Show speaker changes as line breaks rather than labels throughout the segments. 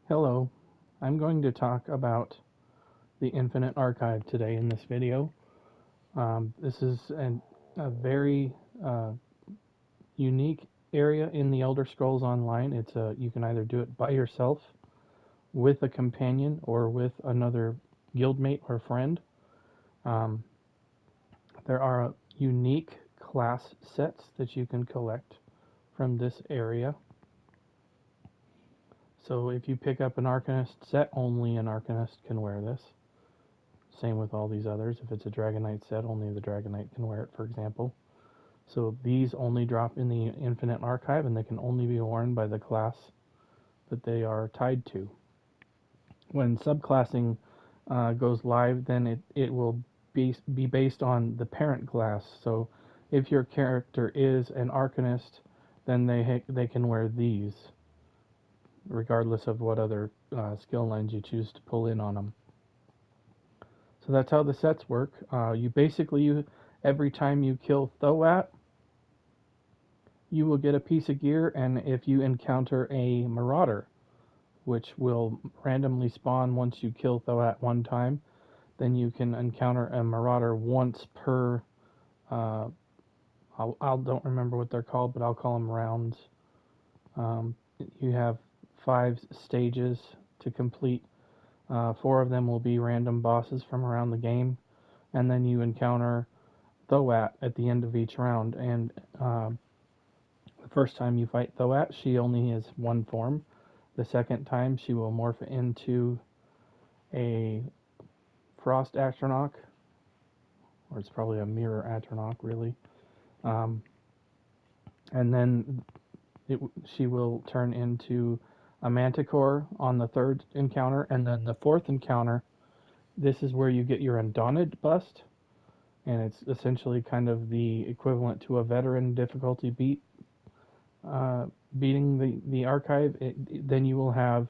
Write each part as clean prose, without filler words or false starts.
Hello, I'm going to talk about the Infinite Archive today in this video. This is a very uh, unique area in the Elder Scrolls Online. You can either do it by yourself, with a companion, or with another guildmate or friend. Um, there are unique class sets that you can collect from this area. So if you pick up an Arcanist set, only an Arcanist can wear this. Same with all these others. If it's a Dragonite set, only the Dragonite can wear it, for example. So these only drop in the Infinite Archive, and they can only be worn by the class that they are tied to. When subclassing goes live, then it will be based on the parent class. So if your character is an Arcanist, then they can wear these, regardless of what other skill lines you choose to pull in on them. So that's how the sets work. Every time you kill Thoat, you will get a piece of gear, and if you encounter a Marauder, which will randomly spawn once you kill Thoat one time, then you can encounter a Marauder once per. Uh, I don't remember what they're called, but I'll call them rounds. Um, you have 5 stages to complete. 4 of them will be random bosses from around the game, and then you encounter Thoat at the end of each round. And the first time you fight Thoat, she only has one form. The second time, she will morph into a Frost Atronach, or it's probably a Mirror Atronach, really. Um, and then she will turn into a Manticore on the third encounter, and then the fourth encounter. This is where you get your Undaunted bust, and it's essentially kind of the equivalent to a veteran difficulty uh, beating the archive. Then you will have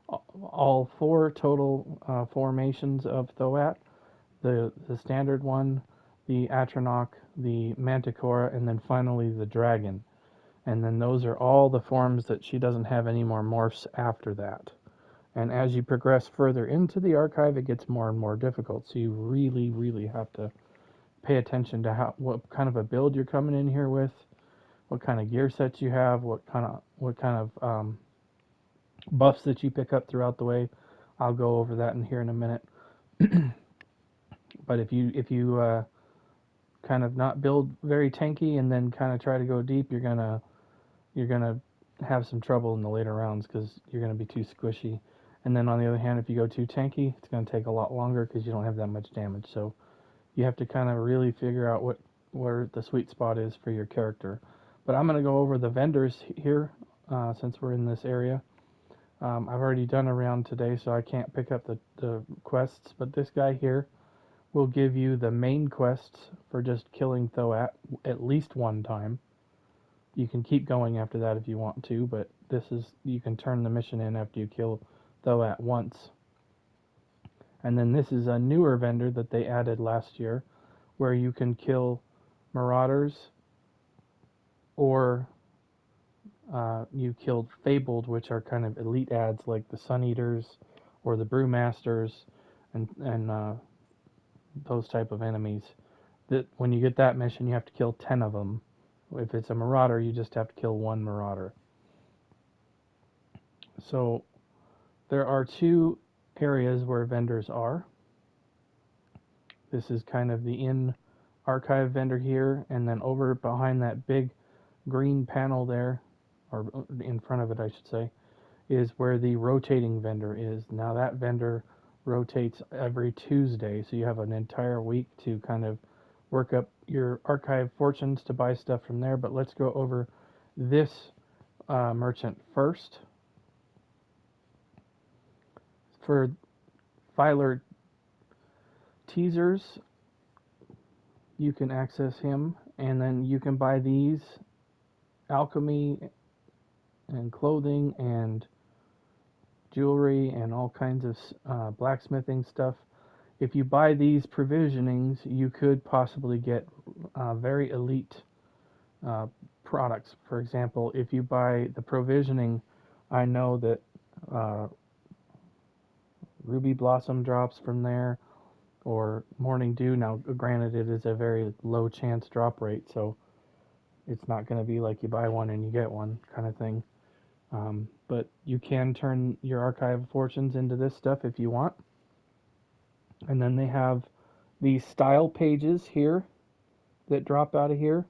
all 4 total formations of Thoat, the standard one, the Atronach, the Manticore, and then finally the dragon. And then those are all the forms that she doesn't have any more morphs after that. And as you progress further into the archive, it gets more and more difficult. So you really, really have to pay attention to what kind of a build you're coming in here with, what kind of gear sets you have, what kind of buffs that you pick up throughout the way. I'll go over that in here in a minute. But if you kind of not build very tanky and then kind of try to go deep, you're gonna have some trouble in the later rounds because you're gonna be too squishy. And then on the other hand, if you go too tanky, it's gonna take a lot longer because you don't have that much damage. So you have to kind of really figure out where the sweet spot is for your character. But I'm gonna go over the vendors here since we're in this area. I've already done a round today, so I can't pick up the quests. But this guy here will give you the main quests for just killing Thoat at least one time. You can keep going after that if you want to, but you can turn the mission in after you kill Thoat once. And then this is a newer vendor that they added last year, where you can kill Marauders, or you killed Fabled, which are kind of elite ads like the Sun Eaters or the Brewmasters, and those type of enemies. That when you get that mission, you have to kill 10 of them. If it's a Marauder, you just have to kill one Marauder. So there are 2 areas where vendors are. This is kind of the archive vendor here, and then over behind that big green panel there, or in front of it, I should say, is where the rotating vendor is. Now that vendor rotates every Tuesday, so you have an entire week to kind of work up your archive fortunes to buy stuff from there. But let's go over this merchant first. For Filer Teasers, you can access him, and then you can buy these alchemy and clothing and jewelry and all kinds of blacksmithing stuff. If you buy these provisionings, you could possibly get very elite uh, products. For example, if you buy the provisioning, I know that uh, Ruby Blossom drops from there, or Morning Dew. Now, granted, it is a very low chance drop rate, so it's not going to be like you buy one and you get one kind of thing. But you can turn your Archive of Fortunes into this stuff if you want. And then they have these style pages here that drop out of here.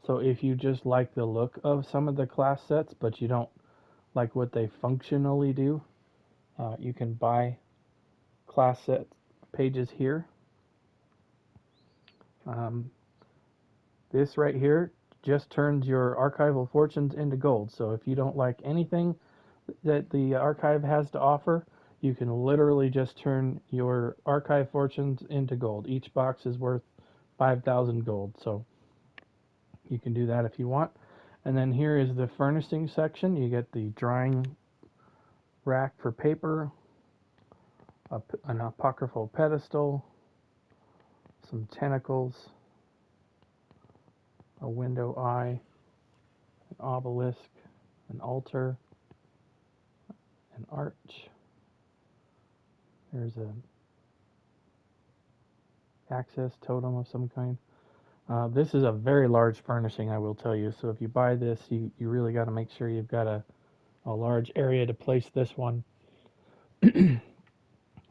So if you just like the look of some of the class sets, but you don't like what they functionally do, you can buy class set pages here. This right here just turns your Archival Fortunes into gold. So if you don't like anything that the archive has to offer, you can literally just turn your Archive Fortunes into gold. Each box is worth 5,000 gold, so you can do that if you want. And then here is the furnishing section. You get the drying rack for paper, an apocryphal pedestal, some tentacles, a window eye, an obelisk, an altar, an arch. There's a access totem of some kind. This is a very large furnishing, I will tell you. So if you buy this, you really got to make sure you've got a large area to place this one. And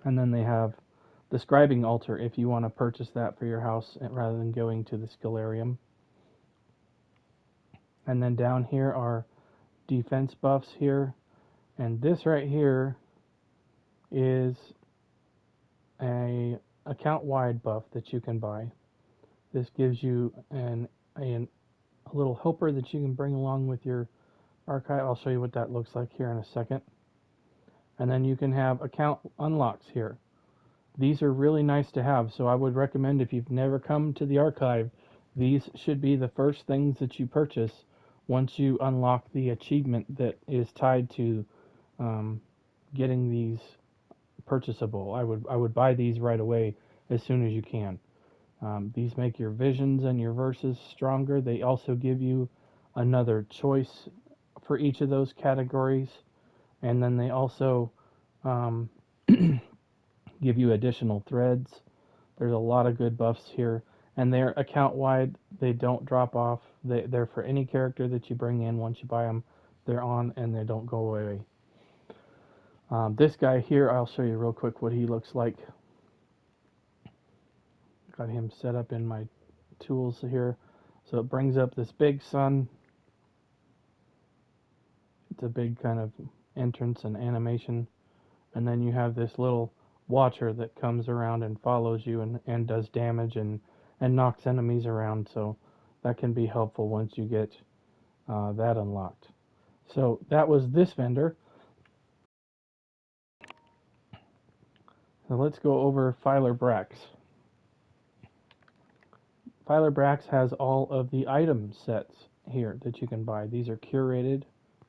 then they have the scribing altar if you want to purchase that for your house rather than going to the Scalarium. And then down here are defense buffs here. And this right here is a account-wide buff that you can buy. This gives you a little helper that you can bring along with your archive. I'll show you what that looks like here in a second. And then you can have account unlocks here. These are really nice to have, so I would recommend if you've never come to the archive, these should be the first things that you purchase once you unlock the achievement that is tied to getting these purchasable. I would buy these right away as soon as you can. These make your visions and your verses stronger. They also give you another choice for each of those categories, and then they also give you additional threads. There's a lot of good buffs here, and they're account wide. They don't drop off. They're for any character that you bring in. Once you buy them, they're on and they don't go away. This guy here, I'll show you real quick what he looks like. Got him set up in my tools here. So it brings up this big sun. It's a big kind of entrance and animation. And then you have this little watcher that comes around and follows you and does damage and knocks enemies around. So that can be helpful once you get that unlocked. So that was this vendor. So let's go over Filer Bracks. Filer Bracks has all of the item sets here that you can buy. These are curated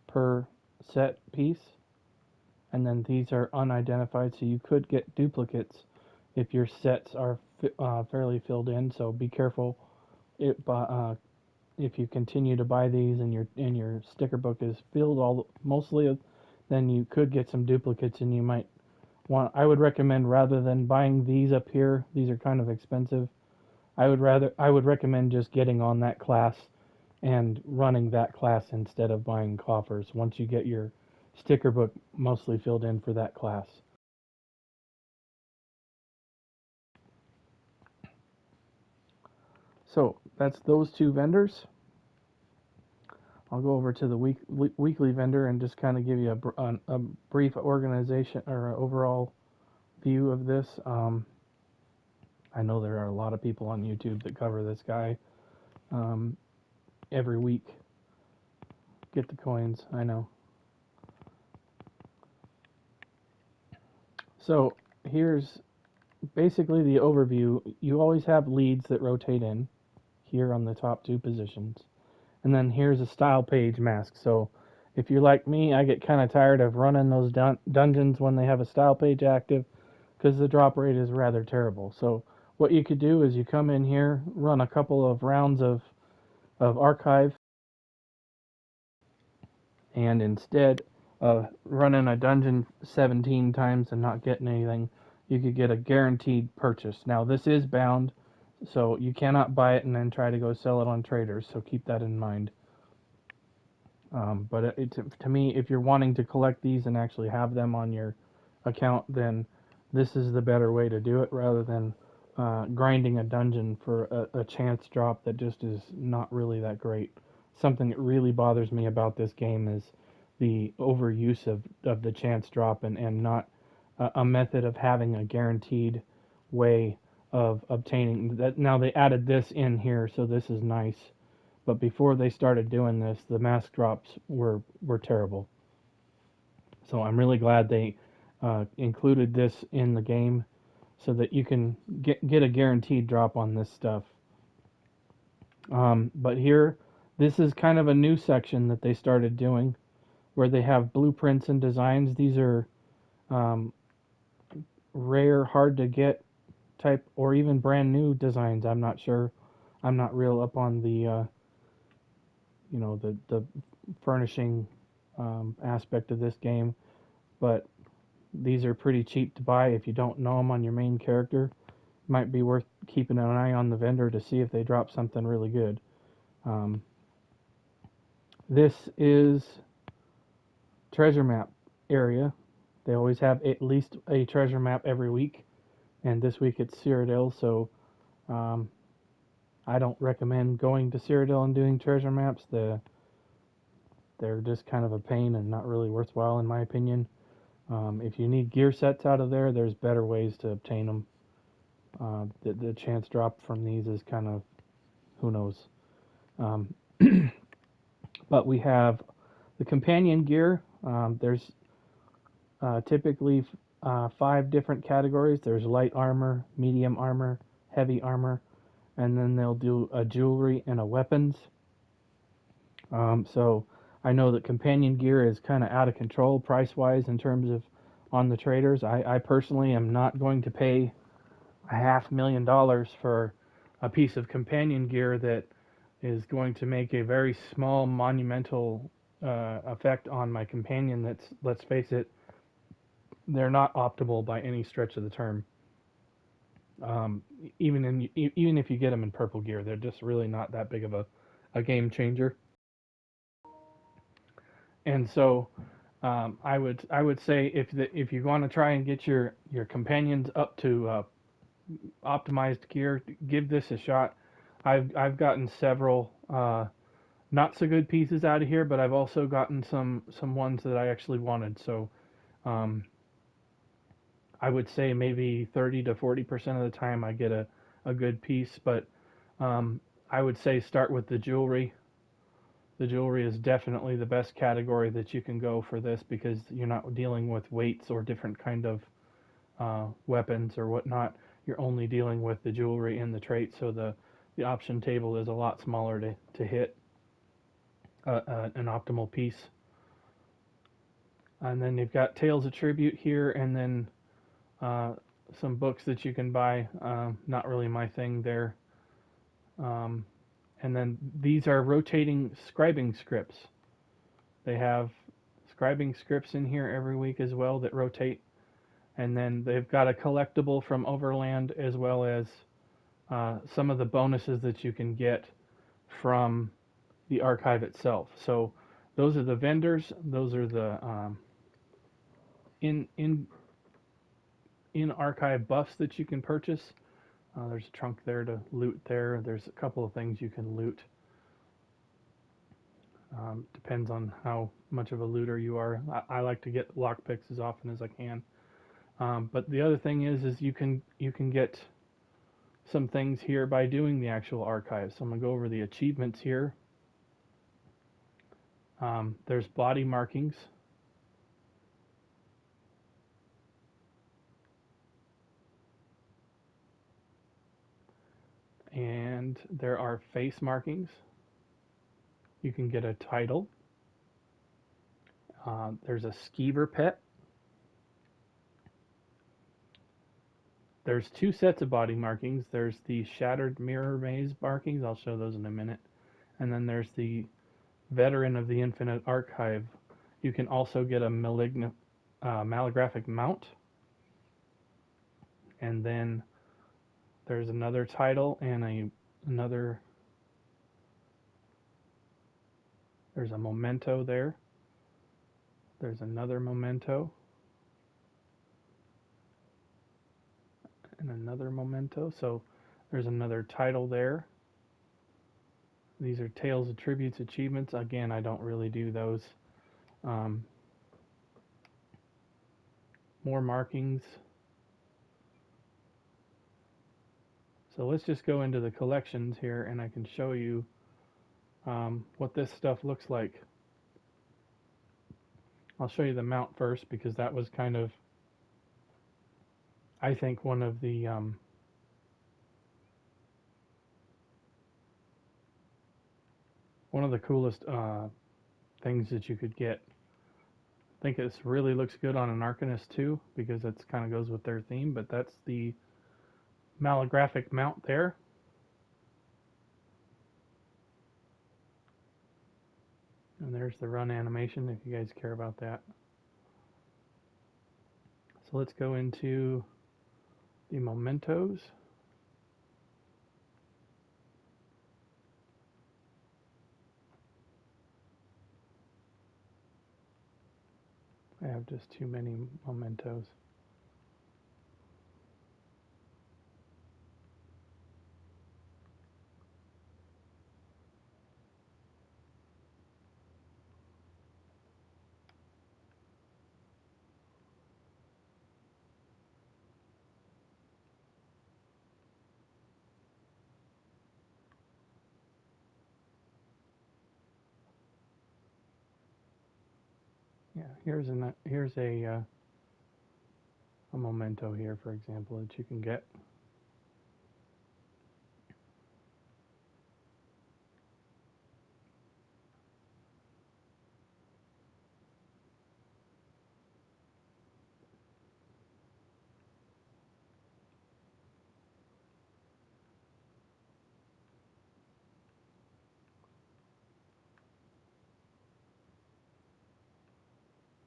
per set piece. And then these are unidentified, so you could get duplicates if your sets are fairly filled in. So be careful if you continue to buy these and your sticker book is filled mostly, then you could get some duplicates, and you might want. I would recommend, rather than buying these up here, these are kind of expensive. I would recommend just getting on that class and running that class instead of buying coffers once you get your sticker book mostly filled in for that class. So that's those two vendors. I'll go over to the weekly vendor and just kind of give you a brief organization or overall view of this. I know there are a lot of people on YouTube that cover this guy every week. Get the coins, I know. So here's basically the overview. You always have leads that rotate in here on the top two positions. And then here's a style page mask. So if you're like me, I get kind of tired of running those dungeons when they have a style page active because the drop rate is rather terrible. So what you could do is you come in here, run a couple of rounds of archive, and instead running a dungeon 17 times and not getting anything, you could get a guaranteed purchase. Now, this is bound, so you cannot buy it and then try to go sell it on traders, so keep that in mind. But to me, if you're wanting to collect these and actually have them on your account, then this is the better way to do it rather than grinding a dungeon for a chance drop that just is not really that great. Something that really bothers me about this game is the overuse of the chance drop and not a method of having a guaranteed way of obtaining that. Now they added this in here, so this is nice. But before they started doing this, the mask drops were terrible. So I'm really glad they included this in the game so that you can get a guaranteed drop on this stuff. But here, this is kind of a new section that they started doing where they have blueprints and designs. These are um, rare, hard to get type or even brand new designs. I'm not sure. I'm not real up on the the furnishing aspect of this game, but these are pretty cheap to buy if you don't know them on your main character. Might be worth keeping an eye on the vendor to see if they drop something really good. Um, this is treasure map area. They always have at least a treasure map every week, and this week it's Curated, so um, I don't recommend going to Cyrodiil and doing treasure maps. They're just kind of a pain and not really worthwhile in my opinion. If you need gear sets out of there, there's better ways to obtain them. The chance drop from these is kind of, who knows. Um, but we have the companion gear. There's typically 5 different categories. There's light armor, medium armor, heavy armor, and then they'll do a jewelry and a weapons. So I know that companion gear is kind of out of control price-wise in terms of on the traders. I personally am not going to pay $500,000 for a piece of companion gear that is going to make a very small monumental effect on my companion. That's, let's face it, they're not optimal by any stretch of the term. Even if you get them in purple gear, they're just really not that big of a game changer. And so I would say if you want to try and get your companions up to optimized gear, give this a shot. I've gotten several not so good pieces out of here, but I've also gotten some ones that I actually wanted. So um, I would say maybe 30 to 40% of the time I get a good piece, but I would say start with the jewelry. The jewelry is definitely the best category that you can go for this because you're not dealing with weights or different kind of weapons or whatnot. You're only dealing with the jewelry and the trait, so the option table is a lot smaller to hit an optimal piece. And then you've got Tales of Tribute here, and then uh, some books that you can buy. Not really my thing there. Um, and then these are rotating scribing scripts. They have scribing scripts in here every week as well that rotate. And then they've got a collectible from Overland as well as some of the bonuses that you can get from the archive itself. So those are the vendors. Those are the in archive buffs that you can purchase. There's a trunk there to loot there. There's a couple of things you can loot. Depends on how much of a looter you are. I like to get lockpicks as often as I can. But the other thing is you can get some things here by doing the actual archive. So I'm gonna go over the achievements here. There's body markings. And there are face markings. You can get a title. There's a Skiver Pet. There's 2 sets of body markings. There's the Shattered Mirror Maze markings. I'll show those in a minute. And then there's the Veteran of the Infinite Archive. You can also get a Maligraphic Mount, and then there's another title and another. There's a memento there. There's another memento and another memento. So there's another title there. These are Tales, Attributes, Achievements. Again, I don't really do those. More markings. So let's just go into the collections here and I can show you what this stuff looks like. I'll show you the mount first because that was kind of, I think, one of the coolest things that you could get. I think this really looks good on an Arcanist too because it kind of goes with their theme, but that's the Maligraphic Mount there. And there's the run animation if you guys care about that. So let's go into the mementos. I have just too many mementos. Yeah, here's a memento here, for example, that you can get.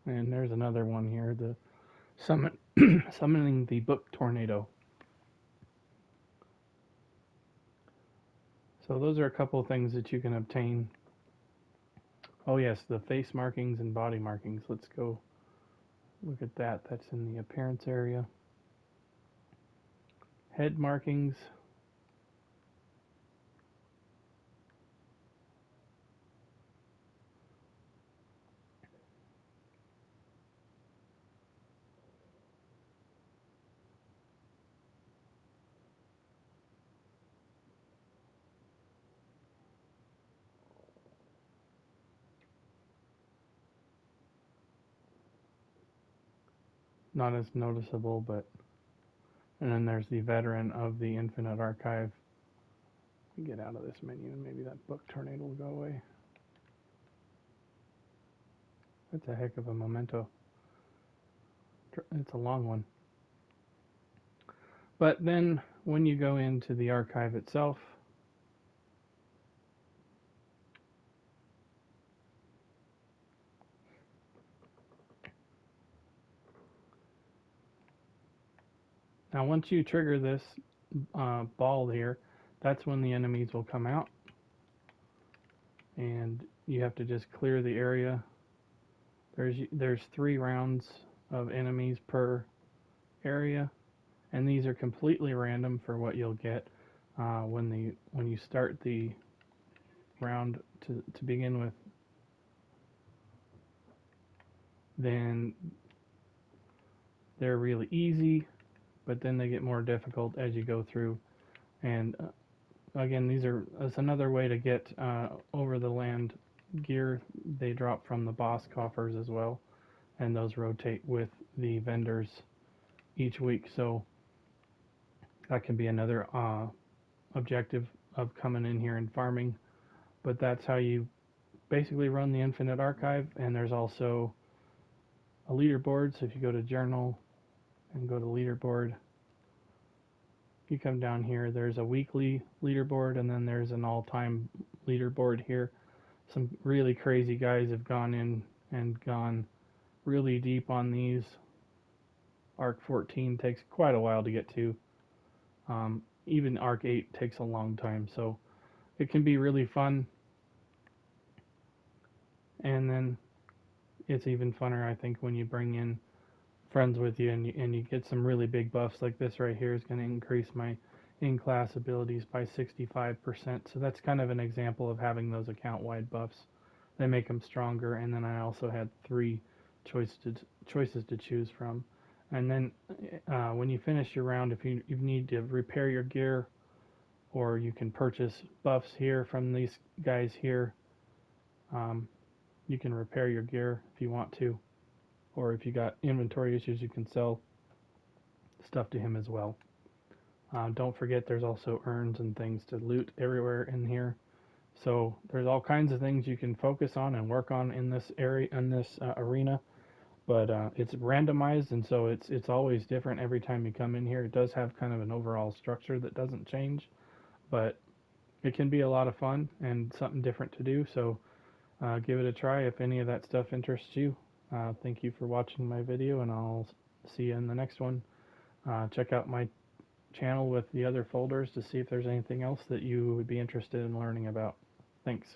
And there's another one here, the summoning the book tornado. So those are a couple of things that you can obtain. Oh yes, the face markings and body markings. Let's go look at that. That's in the appearance area. Head markings. Not as noticeable, but... And then there's the veteran of the Infinite Archive. Get out of this menu and maybe that book tornado will go away. That's a heck of a memento. It's a long one. But then when you go into the archive itself, now once you trigger this ball here, that's when the enemies will come out. And you have to just clear the area. There's 3 rounds of enemies per area, and these are completely random for what you'll get when you start the round to begin with. Then they're really easy, but then they get more difficult as you go through. And again, that's another way to get over the land gear. They drop from the boss coffers as well, and those rotate with the vendors each week. So that can be another objective of coming in here and farming. But that's how you basically run the Infinite Archive. And there's also a leaderboard. So if you go to Journal and go to Leaderboard, you come down here, there's a weekly leaderboard, and then there's an all-time leaderboard here. Some really crazy guys have gone in and gone really deep on these. Arc 14 takes quite a while to get to. Even Arc 8 takes a long time, so it can be really fun. And then it's even funner, I think, when you bring in friends with you and you get some really big buffs. Like this right here is going to increase my in-class abilities by 65%. So that's kind of an example of having those account-wide buffs. They make them stronger. And then I also had 3 choices to choose from. And then when you finish your round, if you need to repair your gear, or you can purchase buffs here from these guys here. You can repair your gear if you want to, or if you got inventory issues, you can sell stuff to him as well. Don't forget there's also urns and things to loot everywhere in here. So there's all kinds of things you can focus on and work on in this area, in this arena. But it's randomized, and so it's always different every time you come in here. It does have kind of an overall structure that doesn't change, but it can be a lot of fun and something different to do. So give it a try if any of that stuff interests you. Thank you for watching my video, and I'll see you in the next one. Check out my channel with the other folders to see if there's anything else that you would be interested in learning about. Thanks.